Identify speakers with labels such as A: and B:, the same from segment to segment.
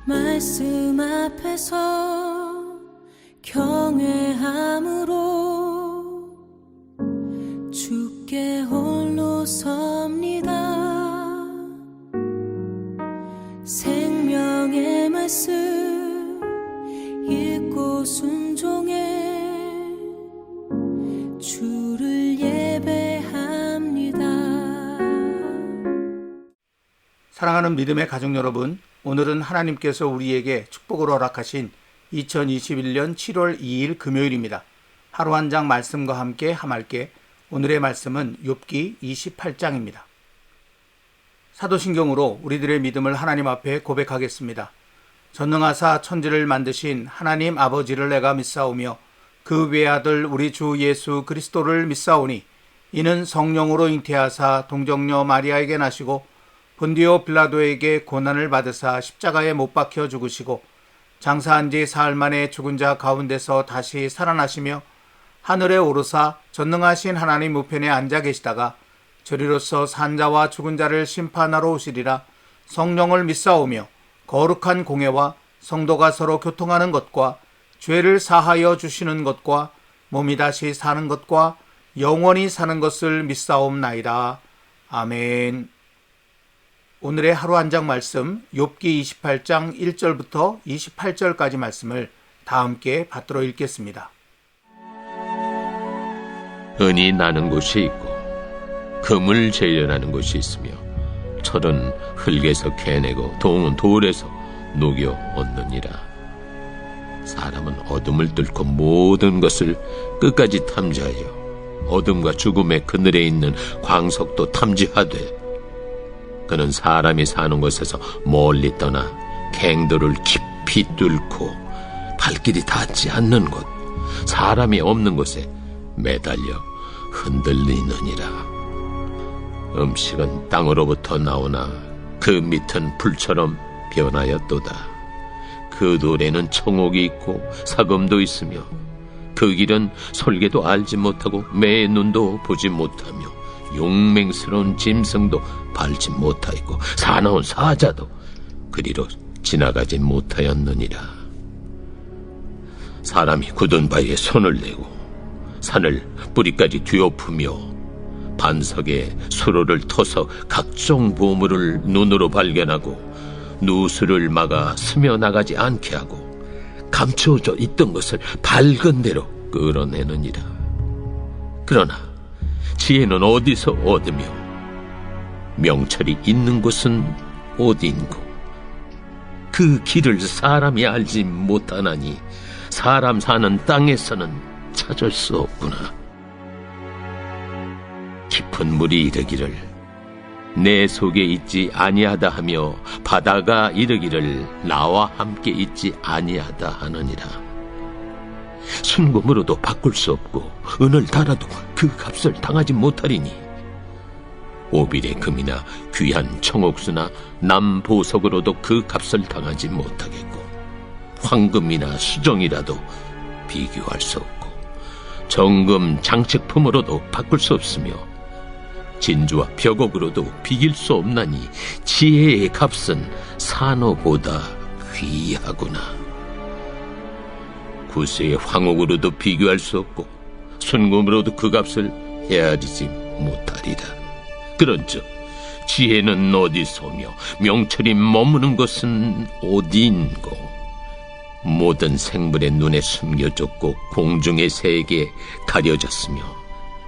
A: 말씀 앞에서 경외함으로 주께 홀로 섭니다. 생명의 말씀 읽고 순종해 주를 예배합니다.
B: 사랑하는 믿음의 가족 여러분, 오늘은 하나님께서 우리에게 축복을 허락하신 2021년 7월 2일 금요일입니다. 하루 한 장 말씀과 함께 함께 오늘의 말씀은 욥기 28장입니다. 사도신경으로 우리들의 믿음을 하나님 앞에 고백하겠습니다. 전능하사 천지를 만드신 하나님 아버지를 내가 믿사오며 그 외아들 우리 주 예수 그리스도를 믿사오니 이는 성령으로 잉태하사 동정녀 마리아에게 나시고 본디오 빌라도에게 고난을 받으사 십자가에 못 박혀 죽으시고 장사한 지 사흘 만에 죽은 자 가운데서 다시 살아나시며 하늘에 오르사 전능하신 하나님 우편에 앉아 계시다가 저리로서 산자와 죽은 자를 심판하러 오시리라. 성령을 믿사오며 거룩한 공회와 성도가 서로 교통하는 것과 죄를 사하여 주시는 것과 몸이 다시 사는 것과 영원히 사는 것을 믿사옵나이다. 아멘. 오늘의 하루 한 장 말씀 욥기 28장 1절부터 28절까지 말씀을 다 함께 받들어 읽겠습니다.
C: 은이 나는 곳이 있고 금을 재련하는 곳이 있으며 철은 흙에서 캐내고 동은 돌에서 녹여 얻느니라. 사람은 어둠을 뚫고 모든 것을 끝까지 탐지하여 어둠과 죽음의 그늘에 있는 광석도 탐지하되 그는 사람이 사는 곳에서 멀리 떠나 갱도를 깊이 뚫고 발길이 닿지 않는 곳, 사람이 없는 곳에 매달려 흔들리느니라. 음식은 땅으로부터 나오나 그 밑은 불처럼 변하였도다. 그 돌에는 청옥이 있고 사금도 있으며 그 길은 솔개도 알지 못하고 매의 눈도 보지 못하며 용맹스러운 짐승도 밟지 못하였고 사나운 사자도 그리로 지나가지 못하였느니라. 사람이 굳은 바위에 손을 내고 산을 뿌리까지 뒤엎으며 반석에 수로를 터서 각종 보물을 눈으로 발견하고 누수를 막아 스며나가지 않게 하고 감추어져 있던 것을 밝은 대로 끌어내느니라. 그러나 지혜는 어디서 얻으며 명철이 있는 곳은 어디인고? 그 길을 사람이 알지 못하나니 사람 사는 땅에서는 찾을 수 없구나. 깊은 물이 이르기를 내 속에 있지 아니하다 하며 바다가 이르기를 나와 함께 있지 아니하다 하느니라. 순금으로도 바꿀 수 없고 은을 달아도 그 값을 당하지 못하리니 오빌의 금이나 귀한 청옥수나 남보석으로도 그 값을 당하지 못하겠고 황금이나 수정이라도 비교할 수 없고 정금 장식품으로도 바꿀 수 없으며 진주와 벽옥으로도 비길 수 없나니 지혜의 값은 산호보다 귀하구나. 구세의 황옥으로도 비교할 수 없고 순금으로도 그 값을 헤아리지 못하리라. 그런즉 지혜는 어디서며 명철이 머무는 것은 어디인고? 모든 생물의 눈에 숨겨졌고 공중의 새에게 가려졌으며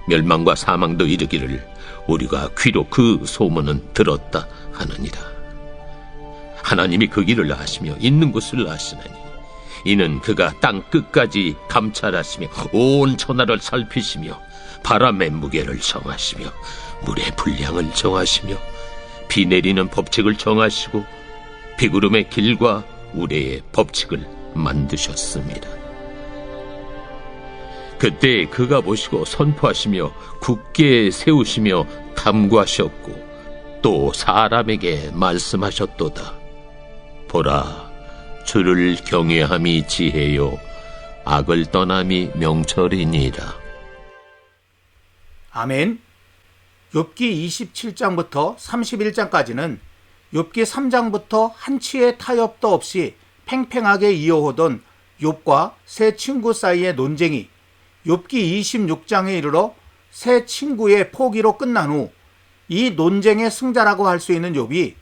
C: 멸망과 사망도 이르기를 우리가 귀로 그 소문은 들었다 하느니라. 하나님이 그 길을 아시며 있는 곳을 아시나니 이는 그가 땅 끝까지 감찰하시며 온 천하를 살피시며 바람의 무게를 정하시며 물의 분량을 정하시며 비 내리는 법칙을 정하시고 비구름의 길과 우레의 법칙을 만드셨습니다. 그때 그가 보시고 선포하시며 굳게 세우시며 탐구하셨고 또 사람에게 말씀하셨도다. 보라, 주를 경외함이 지혜요 악을 떠남이 명철이니라.
B: 아멘. 욥기 27장부터 31장까지는 욥기 3장부터 한치의 타협도 없이 팽팽하게 이어오던 욥과 세 친구 사이의 논쟁이 욥기 26장에 이르러 세 친구의 포기로 끝난 후 이 논쟁의 승자라고 할 수 있는 욥이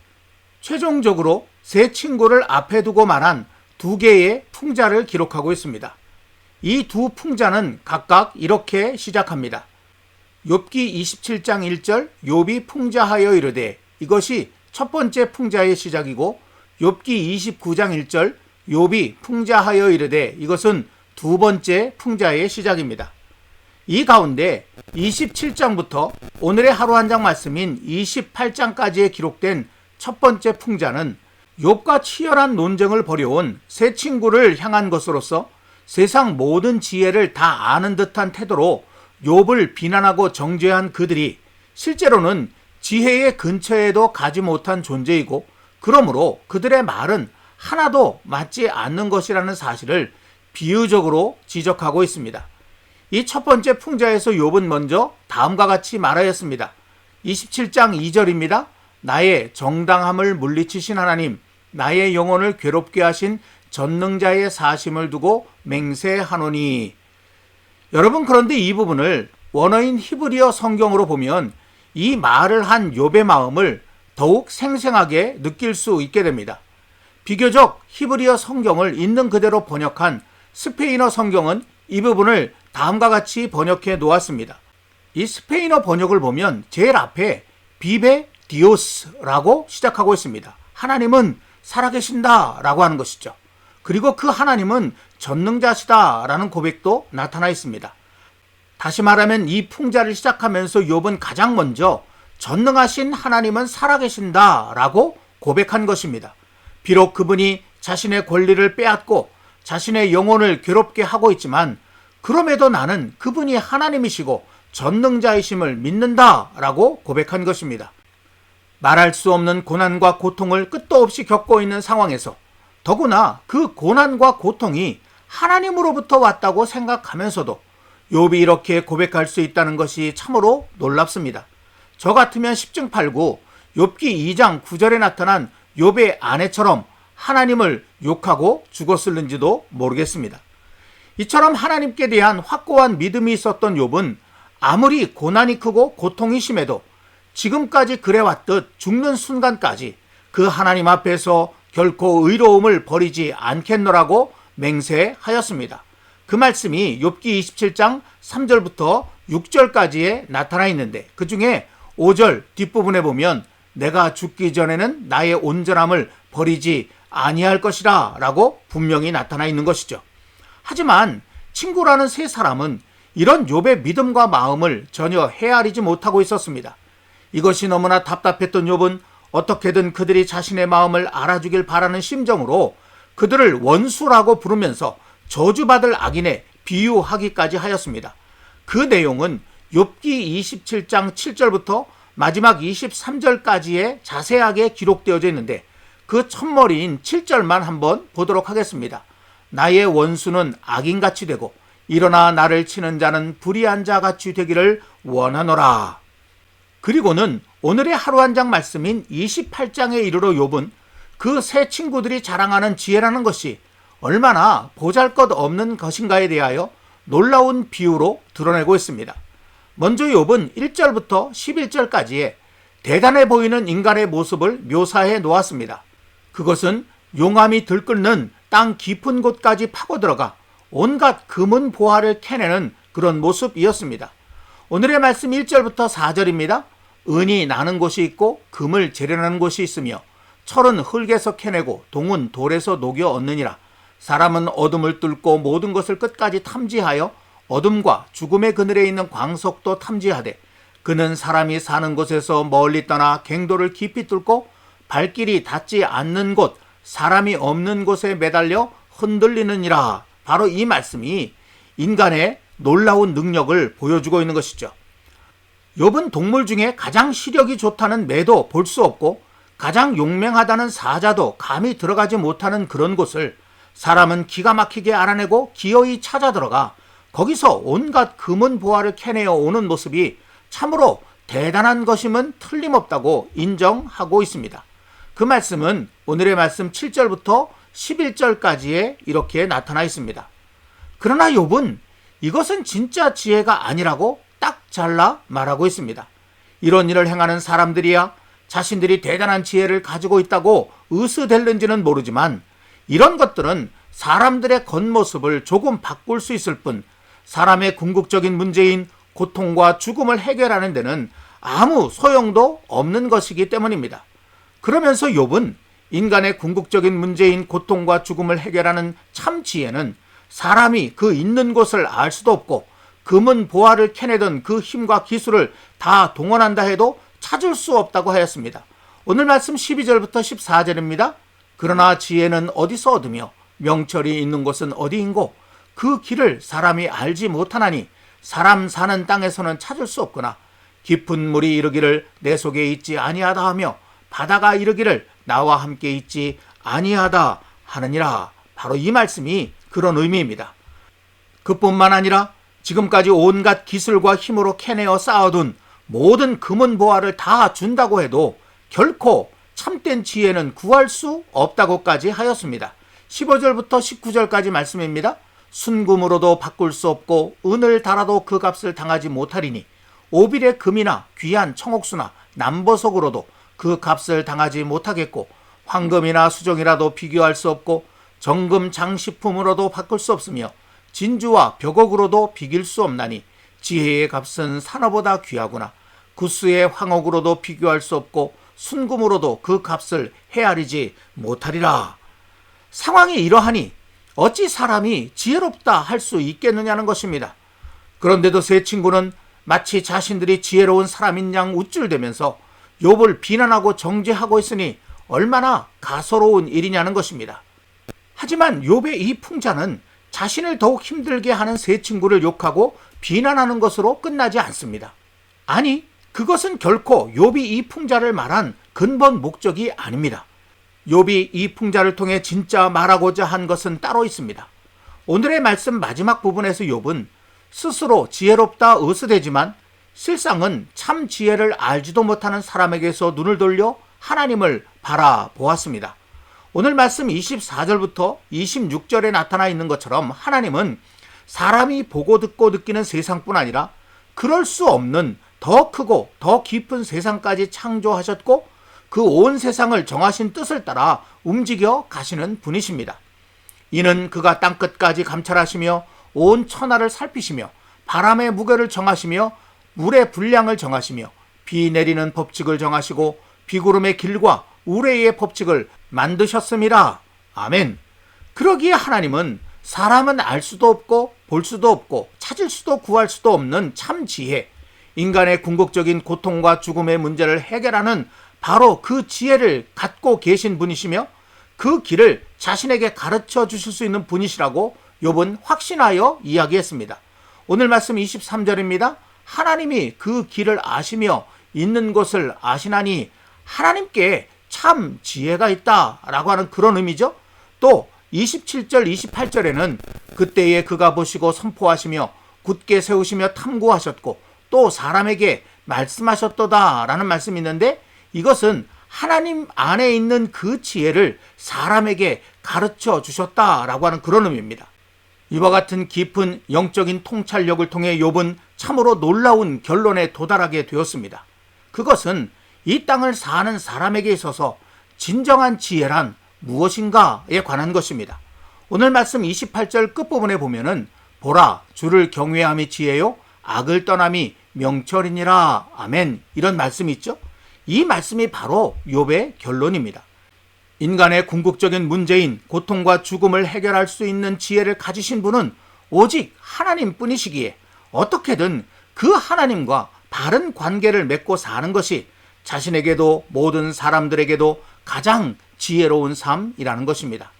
B: 최종적으로 세 친구를 앞에 두고 말한 두 개의 풍자를 기록하고 있습니다. 이 두 풍자는 각각 이렇게 시작합니다. 욥기 27장 1절 욥이 풍자하여 이르되, 이것이 첫 번째 풍자의 시작이고, 욥기 29장 1절 욥이 풍자하여 이르되, 이것은 두 번째 풍자의 시작입니다. 이 가운데 27장부터 오늘의 하루 한 장 말씀인 28장까지에 기록된 첫 번째 풍자는 욥과 치열한 논쟁을 벌여온 세 친구를 향한 것으로서 세상 모든 지혜를 다 아는 듯한 태도로 욥을 비난하고 정죄한 그들이 실제로는 지혜의 근처에도 가지 못한 존재이고, 그러므로 그들의 말은 하나도 맞지 않는 것이라는 사실을 비유적으로 지적하고 있습니다. 이 첫 번째 풍자에서 욥은 먼저 다음과 같이 말하였습니다. 27장 2절입니다. 나의 정당함을 물리치신 하나님, 나의 영혼을 괴롭게 하신 전능자의 사심을 두고 맹세하노니. 여러분, 그런데 이 부분을 원어인 히브리어 성경으로 보면 이 말을 한 욥의 마음을 더욱 생생하게 느낄 수 있게 됩니다. 비교적 히브리어 성경을 있는 그대로 번역한 스페인어 성경은 이 부분을 다음과 같이 번역해 놓았습니다. 이 스페인어 번역을 보면 제일 앞에 비베 디오스라고 시작하고 있습니다. 하나님은 살아계신다 라고 하는 것이죠. 그리고 그 하나님은 전능자시다 라는 고백도 나타나 있습니다. 다시 말하면 이 풍자를 시작하면서 욥은 가장 먼저 전능하신 하나님은 살아계신다 라고 고백한 것입니다. 비록 그분이 자신의 권리를 빼앗고 자신의 영혼을 괴롭게 하고 있지만, 그럼에도 나는 그분이 하나님이시고 전능자이심을 믿는다 라고 고백한 것입니다. 말할 수 없는 고난과 고통을 끝도 없이 겪고 있는 상황에서 더구나 그 고난과 고통이 하나님으로부터 왔다고 생각하면서도 욥이 이렇게 고백할 수 있다는 것이 참으로 놀랍습니다. 저 같으면 10중 8구 욥기 2장 9절에 나타난 욥의 아내처럼 하나님을 욕하고 죽었을는지도 모르겠습니다. 이처럼 하나님께 대한 확고한 믿음이 있었던 욥은 아무리 고난이 크고 고통이 심해도 지금까지 그래왔듯 죽는 순간까지 그 하나님 앞에서 결코 의로움을 버리지 않겠노라고 맹세하였습니다. 그 말씀이 욥기 27장 3절부터 6절까지에 나타나 있는데, 그 중에 5절 뒷부분에 보면 내가 죽기 전에는 나의 온전함을 버리지 아니할 것이라 라고 분명히 나타나 있는 것이죠. 하지만 친구라는 세 사람은 이런 욥의 믿음과 마음을 전혀 헤아리지 못하고 있었습니다. 이것이 너무나 답답했던 욥은 어떻게든 그들이 자신의 마음을 알아주길 바라는 심정으로 그들을 원수라고 부르면서 저주받을 악인에 비유하기까지 하였습니다. 그 내용은 욥기 27장 7절부터 마지막 23절까지에 자세하게 기록되어져 있는데, 그 첫머리인 7절만 한번 보도록 하겠습니다. 나의 원수는 악인같이 되고 일어나 나를 치는 자는 불의한 자같이 되기를 원하노라. 그리고는 오늘의 하루 한 장 말씀인 28장에 이르러 욥은 그 세 친구들이 자랑하는 지혜라는 것이 얼마나 보잘것없는 것인가에 대하여 놀라운 비유로 드러내고 있습니다. 먼저 욥은 1절부터 11절까지의 대단해 보이는 인간의 모습을 묘사해 놓았습니다. 그것은 용암이 들끓는 땅 깊은 곳까지 파고들어가 온갖 금은 보화를 캐내는 그런 모습이었습니다. 오늘의 말씀 1절부터 4절입니다. 은이 나는 곳이 있고 금을 재련하는 곳이 있으며 철은 흙에서 캐내고 동은 돌에서 녹여 얻느니라. 사람은 어둠을 뚫고 모든 것을 끝까지 탐지하여 어둠과 죽음의 그늘에 있는 광석도 탐지하되, 그는 사람이 사는 곳에서 멀리 떠나 갱도를 깊이 뚫고 발길이 닿지 않는 곳, 사람이 없는 곳에 매달려 흔들리느니라. 바로 이 말씀이 인간의 놀라운 능력을 보여주고 있는 것이죠. 욥은 동물 중에 가장 시력이 좋다는 매도 볼 수 없고 가장 용맹하다는 사자도 감히 들어가지 못하는 그런 곳을 사람은 기가 막히게 알아내고 기어이 찾아 들어가 거기서 온갖 금은 보화를 캐내어 오는 모습이 참으로 대단한 것임은 틀림없다고 인정하고 있습니다. 그 말씀은 오늘의 말씀 7절부터 11절까지에 이렇게 나타나 있습니다. 그러나 욥은 이것은 진짜 지혜가 아니라고 딱 잘라 말하고 있습니다. 이런 일을 행하는 사람들이야 자신들이 대단한 지혜를 가지고 있다고 으스댈는지는 모르지만 이런 것들은 사람들의 겉모습을 조금 바꿀 수 있을 뿐 사람의 궁극적인 문제인 고통과 죽음을 해결하는 데는 아무 소용도 없는 것이기 때문입니다. 그러면서 욥은 인간의 궁극적인 문제인 고통과 죽음을 해결하는 참 지혜는 사람이 그 있는 곳을 알 수도 없고 금은 보화를 캐내던 그 힘과 기술을 다 동원한다 해도 찾을 수 없다고 하였습니다. 오늘 말씀 12절부터 14절입니다. 그러나 지혜는 어디서 얻으며 명철이 있는 곳은 어디인고 그 길을 사람이 알지 못하나니 사람 사는 땅에서는 찾을 수 없구나. 깊은 물이 이르기를 내 속에 있지 아니하다 하며 바다가 이르기를 나와 함께 있지 아니하다 하느니라. 바로 이 말씀이 그런 의미입니다. 그뿐만 아니라 지금까지 온갖 기술과 힘으로 캐내어 쌓아둔 모든 금은 보화를 다 준다고 해도 결코 참된 지혜는 구할 수 없다고까지 하였습니다. 15절부터 19절까지 말씀입니다. 순금으로도 바꿀 수 없고 은을 달아도 그 값을 당하지 못하리니 오빌의 금이나 귀한 청옥수나 남보석으로도 그 값을 당하지 못하겠고 황금이나 수정이라도 비교할 수 없고 정금 장식품으로도 바꿀 수 없으며 진주와 벽옥으로도 비길 수 없나니 지혜의 값은 산어보다 귀하구나. 구스의 황옥으로도 비교할 수 없고 순금으로도 그 값을 헤아리지 못하리라. 상황이 이러하니 어찌 사람이 지혜롭다 할 수 있겠느냐는 것입니다. 그런데도 세 친구는 마치 자신들이 지혜로운 사람인 양 우쭐대면서 욥을 비난하고 정죄하고 있으니 얼마나 가소로운 일이냐는 것입니다. 하지만 욥의 이 풍자는 자신을 더욱 힘들게 하는 세 친구를 욕하고 비난하는 것으로 끝나지 않습니다. 아니, 그것은 결코 욥이 이 풍자를 말한 근본 목적이 아닙니다. 욥이 이 풍자를 통해 진짜 말하고자 한 것은 따로 있습니다. 오늘의 말씀 마지막 부분에서 욥은 스스로 지혜롭다 으스대지만 실상은 참 지혜를 알지도 못하는 사람에게서 눈을 돌려 하나님을 바라보았습니다. 오늘 말씀 24절부터 26절에 나타나 있는 것처럼 하나님은 사람이 보고 듣고 느끼는 세상뿐 아니라 그럴 수 없는 더 크고 더 깊은 세상까지 창조하셨고 그 온 세상을 정하신 뜻을 따라 움직여 가시는 분이십니다. 이는 그가 땅끝까지 감찰하시며 온 천하를 살피시며 바람의 무게를 정하시며 물의 분량을 정하시며 비 내리는 법칙을 정하시고 비구름의 길과 우레의 법칙을 만드셨음이라. 아멘. 그러기에 하나님은 사람은 알 수도 없고 볼 수도 없고 찾을 수도 구할 수도 없는 참 지혜, 인간의 궁극적인 고통과 죽음의 문제를 해결하는 바로 그 지혜를 갖고 계신 분이시며 그 길을 자신에게 가르쳐 주실 수 있는 분이시라고 욥은 확신하여 이야기했습니다. 오늘 말씀 23절입니다. 하나님이 그 길을 아시며 있는 곳을 아시나니 하나님께 참 지혜가 있다라고 하는 그런 의미죠. 또 27절 28절에는 그때에 그가 보시고 선포하시며 굳게 세우시며 탐구하셨고 또 사람에게 말씀하셨도다라는 말씀이 있는데 이것은 하나님 안에 있는 그 지혜를 사람에게 가르쳐 주셨다라고 하는 그런 의미입니다. 이와 같은 깊은 영적인 통찰력을 통해 욥은 참으로 놀라운 결론에 도달하게 되었습니다. 그것은 이 땅을 사는 사람에게 있어서 진정한 지혜란 무엇인가에 관한 것입니다. 오늘 말씀 28절 끝부분에 보면은 보라 주를 경외함이 지혜요 악을 떠남이 명철이니라. 아멘. 이런 말씀이 있죠. 이 말씀이 바로 욥의 결론입니다. 인간의 궁극적인 문제인 고통과 죽음을 해결할 수 있는 지혜를 가지신 분은 오직 하나님뿐이시기에 어떻게든 그 하나님과 바른 관계를 맺고 사는 것이 자신에게도 모든 사람들에게도 가장 지혜로운 삶이라는 것입니다.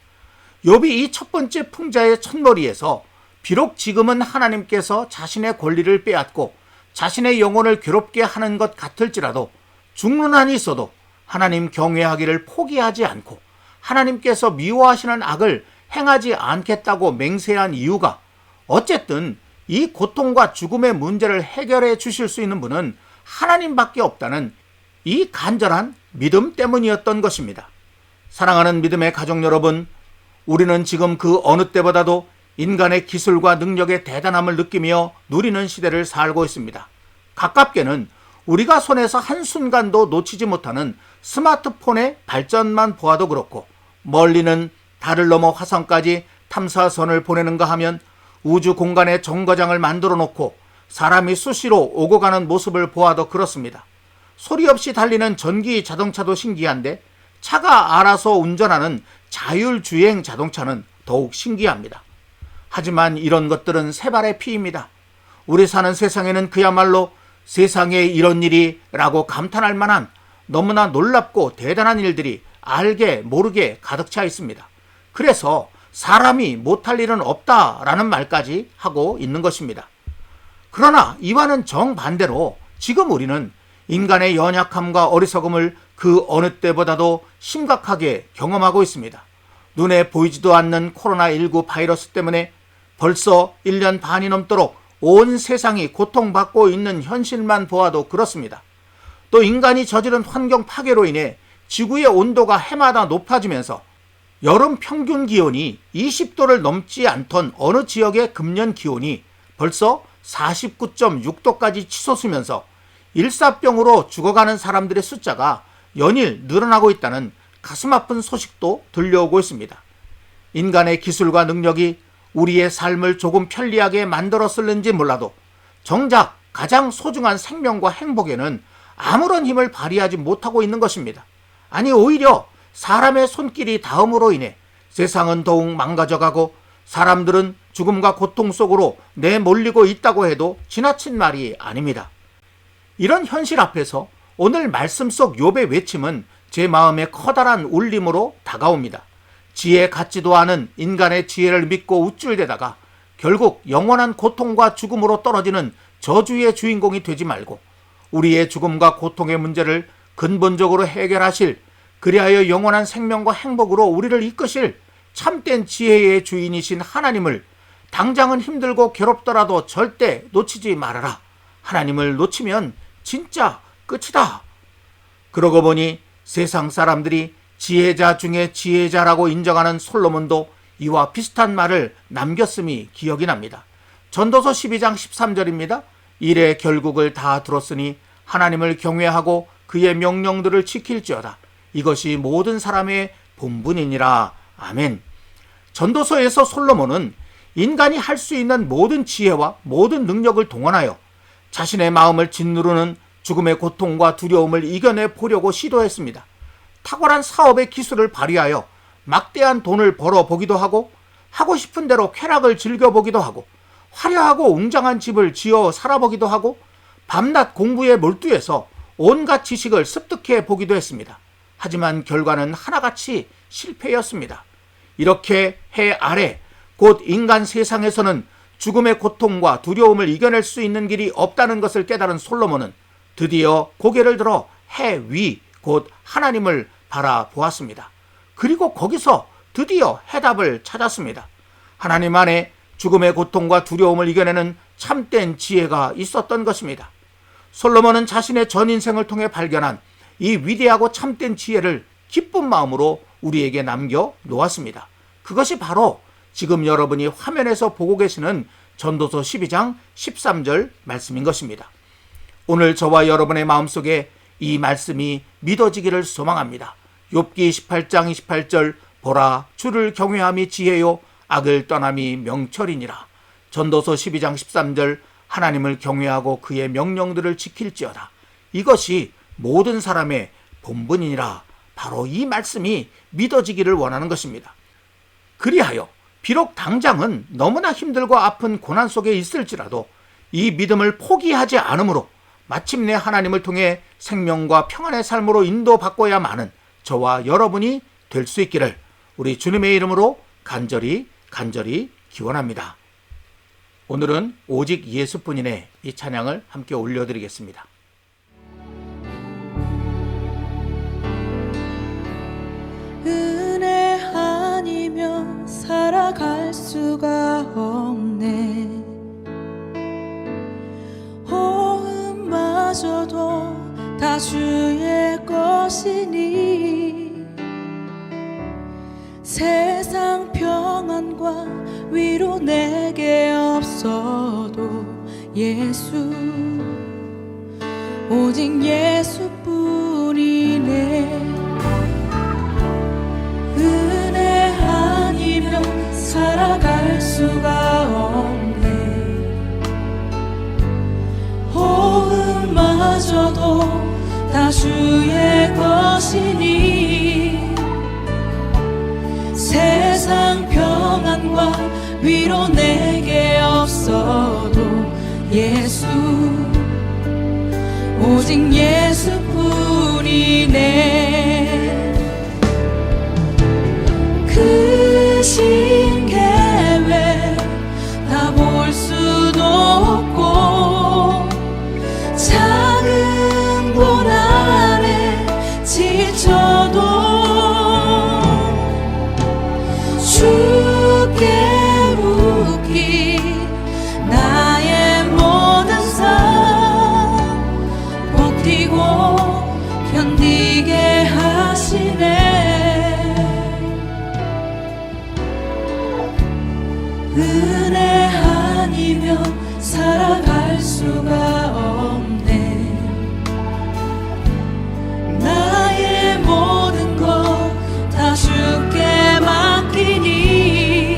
B: 욥이 이 첫 번째 풍자의 첫머리에서 비록 지금은 하나님께서 자신의 권리를 빼앗고 자신의 영혼을 괴롭게 하는 것 같을지라도 죽는 한이 있어도 하나님 경외하기를 포기하지 않고 하나님께서 미워하시는 악을 행하지 않겠다고 맹세한 이유가 어쨌든 이 고통과 죽음의 문제를 해결해 주실 수 있는 분은 하나님밖에 없다는 이 간절한 믿음 때문이었던 것입니다. 사랑하는 믿음의 가족 여러분, 우리는 지금 그 어느 때보다도 인간의 기술과 능력의 대단함을 느끼며 누리는 시대를 살고 있습니다. 가깝게는 우리가 손에서 한순간도 놓치지 못하는 스마트폰의 발전만 보아도 그렇고, 멀리는 달을 넘어 화성까지 탐사선을 보내는가 하면 우주 공간에 정거장을 만들어 놓고 사람이 수시로 오고 가는 모습을 보아도 그렇습니다. 소리 없이 달리는 전기 자동차도 신기한데 차가 알아서 운전하는 자율주행 자동차는 더욱 신기합니다. 하지만 이런 것들은 새발의 피입니다. 우리 사는 세상에는 그야말로 세상에 이런 일이 라고 감탄할 만한 너무나 놀랍고 대단한 일들이 알게 모르게 가득 차 있습니다. 그래서 사람이 못할 일은 없다라는 말까지 하고 있는 것입니다. 그러나 이와는 정반대로 지금 우리는 인간의 연약함과 어리석음을 그 어느 때보다도 심각하게 경험하고 있습니다. 눈에 보이지도 않는 코로나19 바이러스 때문에 벌써 1년 반이 넘도록 온 세상이 고통받고 있는 현실만 보아도 그렇습니다. 또 인간이 저지른 환경 파괴로 인해 지구의 온도가 해마다 높아지면서 여름 평균 기온이 20도를 넘지 않던 어느 지역의 금년 기온이 벌써 49.6도까지 치솟으면서 일사병으로 죽어가는 사람들의 숫자가 연일 늘어나고 있다는 가슴 아픈 소식도 들려오고 있습니다. 인간의 기술과 능력이 우리의 삶을 조금 편리하게 만들었을는지 몰라도 정작 가장 소중한 생명과 행복에는 아무런 힘을 발휘하지 못하고 있는 것입니다. 아니, 오히려 사람의 손길이 닿음으로 인해 세상은 더욱 망가져가고 사람들은 죽음과 고통 속으로 내몰리고 있다고 해도 지나친 말이 아닙니다. 이런 현실 앞에서 오늘 말씀 속 욥의 외침은 제 마음에 커다란 울림으로 다가옵니다. 지혜 같지도 않은 인간의 지혜를 믿고 우쭐대다가 결국 영원한 고통과 죽음으로 떨어지는 저주의 주인공이 되지 말고 우리의 죽음과 고통의 문제를 근본적으로 해결하실, 그리하여 영원한 생명과 행복으로 우리를 이끄실 참된 지혜의 주인이신 하나님을 당장은 힘들고 괴롭더라도 절대 놓치지 말아라. 하나님을 놓치면 진짜 끝이다. 그러고 보니 세상 사람들이 지혜자 중에 지혜자라고 인정하는 솔로몬도 이와 비슷한 말을 남겼음이 기억이 납니다. 전도서 12장 13절입니다. 일의 결국을 다 들었으니 하나님을 경외하고 그의 명령들을 지킬지어다. 이것이 모든 사람의 본분이니라. 아멘. 전도서에서 솔로몬은 인간이 할 수 있는 모든 지혜와 모든 능력을 동원하여 자신의 마음을 짓누르는 죽음의 고통과 두려움을 이겨내 보려고 시도했습니다. 탁월한 사업의 기술을 발휘하여 막대한 돈을 벌어보기도 하고 하고 싶은 대로 쾌락을 즐겨보기도 하고 화려하고 웅장한 집을 지어 살아보기도 하고 밤낮 공부에 몰두해서 온갖 지식을 습득해 보기도 했습니다. 하지만 결과는 하나같이 실패였습니다. 이렇게 해 아래 곧 인간 세상에서는 죽음의 고통과 두려움을 이겨낼 수 있는 길이 없다는 것을 깨달은 솔로몬은 드디어 고개를 들어 해 위 곧 하나님을 바라보았습니다. 그리고 거기서 드디어 해답을 찾았습니다. 하나님 안에 죽음의 고통과 두려움을 이겨내는 참된 지혜가 있었던 것입니다. 솔로몬은 자신의 전 인생을 통해 발견한 이 위대하고 참된 지혜를 기쁜 마음으로 우리에게 남겨 놓았습니다. 그것이 바로 지금 여러분이 화면에서 보고 계시는 전도서 12장 13절 말씀인 것입니다. 오늘 저와 여러분의 마음속에 이 말씀이 믿어지기를 소망합니다. 욥기 28장 28절 보라 주를 경외함이 지혜요 악을 떠남이 명철이니라. 전도서 12장 13절 하나님을 경외하고 그의 명령들을 지킬지어다. 이것이 모든 사람의 본분이니라. 바로 이 말씀이 믿어지기를 원하는 것입니다. 그리하여 비록 당장은 너무나 힘들고 아픈 고난 속에 있을지라도 이 믿음을 포기하지 않으므로 마침내 하나님을 통해 생명과 평안의 삶으로 인도받고야마는 저와 여러분이 될 수 있기를 우리 주님의 이름으로 간절히 기원합니다. 오늘은 오직 예수뿐이네 이 찬양을 함께 올려드리겠습니다.
A: 은혜 아니면 살아갈 수가 없네. 호흡마저도 다 주의 평안과 위로 내게 없어도 예수, 오직 예수뿐이네. 은혜 아니면 살아갈 수가 없네. 호흡마저도 다 주의 것이니 세상 평안과 위로 내게 없어도 예수, 오직 예수뿐이네. 크신 계획 다 볼 수도 없고 작은 고난에 지쳐도 주께 묻기 나의 모든 삶 버티고 견디게 하시네. 은혜 아니면 살아갈 수가 없네. 나의 모든 것 다 주께 맡기니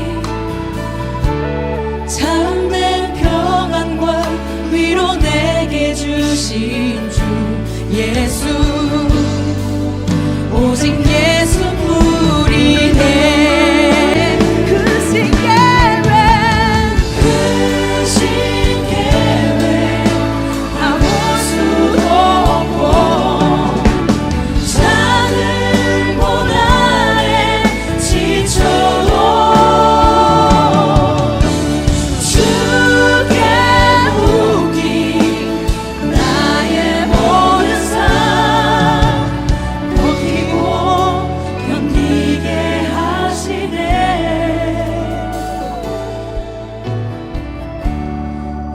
A: 참된 평안과 위로 내게 주신 주 예수, 오직 예수뿐이네. 크신 계획 다 볼 수도 없고 작은 고난에 지쳐도 주께 묻기 나의 모든 삶 버티고 견디게 하시네.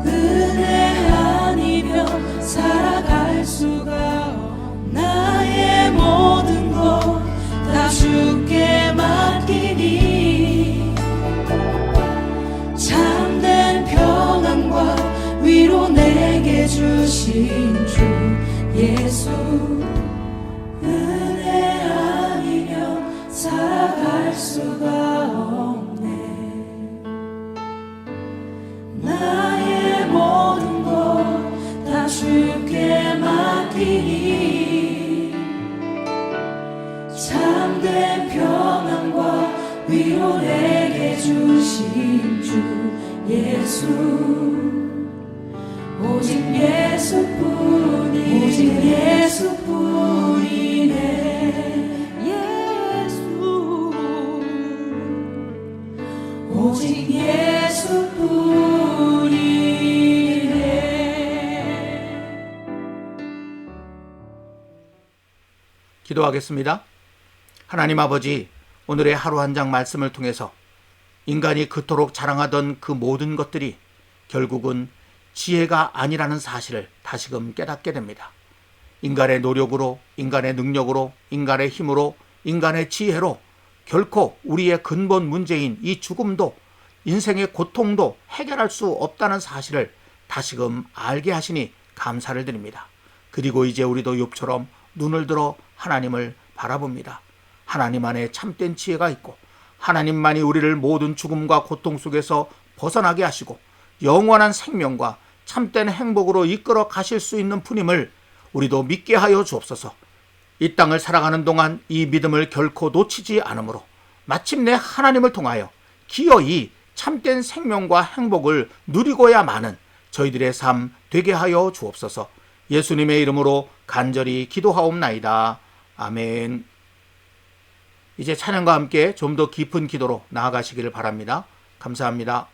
A: 은혜 아니면 살아갈 수가 없네. 나의 모든 것 다 주께 맡기니 참된 평안과 위로 내게 주신 주 예수, 은혜 아니면 살아갈 수가 없네. 나의 모든 것 다 주께 맡기니 참된 평안과 위로 내게 주신 주 예수, 오직 예수뿐이네. 오직 예수뿐이네. 예수, 오직 예수뿐이네.
B: 기도하겠습니다. 하나님 아버지, 오늘의 하루 한 장 말씀을 통해서 인간이 그토록 자랑하던 그 모든 것들이 결국은 지혜가 아니라는 사실을 다시금 깨닫게 됩니다. 인간의 노력으로, 인간의 능력으로, 인간의 힘으로, 인간의 지혜로 결코 우리의 근본 문제인 이 죽음도 인생의 고통도 해결할 수 없다는 사실을 다시금 알게 하시니 감사를 드립니다. 그리고 이제 우리도 욥처럼 눈을 들어 하나님을 바라봅니다. 하나님 안에 참된 지혜가 있고 하나님만이 우리를 모든 죽음과 고통 속에서 벗어나게 하시고 영원한 생명과 참된 행복으로 이끌어 가실 수 있는 분임을 우리도 믿게 하여 주옵소서. 이 땅을 살아가는 동안 이 믿음을 결코 놓치지 않으므로 마침내 하나님을 통하여 기어이 참된 생명과 행복을 누리고야마는 저희들의 삶 되게 하여 주옵소서. 예수님의 이름으로 간절히 기도하옵나이다. 아멘. 이제 찬양과 함께 좀 더 깊은 기도로 나아가시기를 바랍니다. 감사합니다.